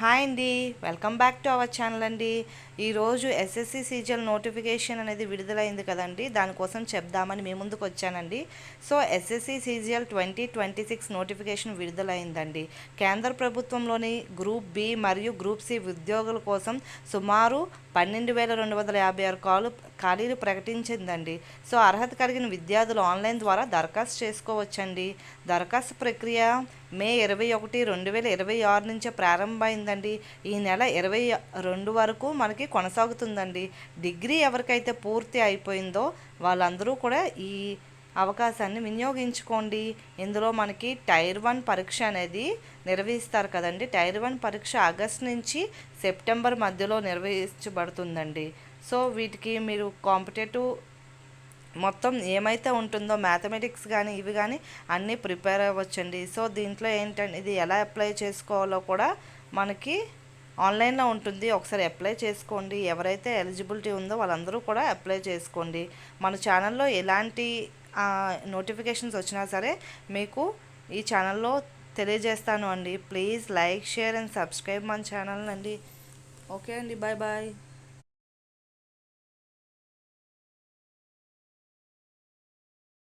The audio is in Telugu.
హాయ్ అండి, welcome back to our channel అండి. ఈరోజు ఎస్ఎస్సి సీజీఎల్ నోటిఫికేషన్ అనేది విడుదలైంది కదండి, దానికోసం చెప్దామని మీ ముందుకు వచ్చానండి. సో ఎస్ఎస్సి సీజీఎల్ 2026 నోటిఫికేషన్ విడుదలైందండి. కేంద్ర ప్రభుత్వంలోని గ్రూప్ బి మరియు గ్రూప్ సి ఉద్యోగుల కోసం సుమారు 12,256 ఖాళీలు ప్రకటించిందండి. సో అర్హత కలిగిన విద్యార్థులు ఆన్లైన్ ద్వారా దరఖాస్తు చేసుకోవచ్చండి. దరఖాస్తు ప్రక్రియ మే 21, 2026 నుంచే ప్రారంభమైందండి. ఈ నెల 22 వరకు మనకి కొనసాగుతుందండి. డిగ్రీ ఎవరికైతే పూర్తి అయిపోయిందో వాళ్ళందరూ కూడా ఈ అవకాశాన్ని వినియోగించుకోండి. ఇందులో మనకి టైర్ 1 పరీక్ష అనేది నిర్వహిస్తారు కదండి. టైర్ 1 పరీక్ష ఆగస్ట్ నుంచి సెప్టెంబర్ మధ్యలో నిర్వహించబడుతుందండి. సో వీటికి మీరు కాంపిటేటివ్ మొత్తం ఏమైతే ఉంటుందో మ్యాథమెటిక్స్ కానీ ఇవి కానీ అన్నీ ప్రిపేర్ అవ్వచ్చండి. సో దీంట్లో ఏంటంటే ఇది ఎలా అప్లై చేసుకోవాలో కూడా మనకి ఆన్లైన్లో ఉంటుంది. ఒకసారి అప్లై చేసుకోండి. ఎవరైతే ఎలిజిబిలిటీ ఉందో వాళ్ళందరూ కూడా అప్లై చేసుకోండి. మన ఛానల్లో ఎలాంటి నోటిఫికేషన్స్ వచ్చినా సరే మీకు ఈ ఛానల్లో తెలియజేస్తాను అండి. Please like, share and subscribe మన ఛానల్ అండి. ఓకే అండి, బాయ్ బాయ్.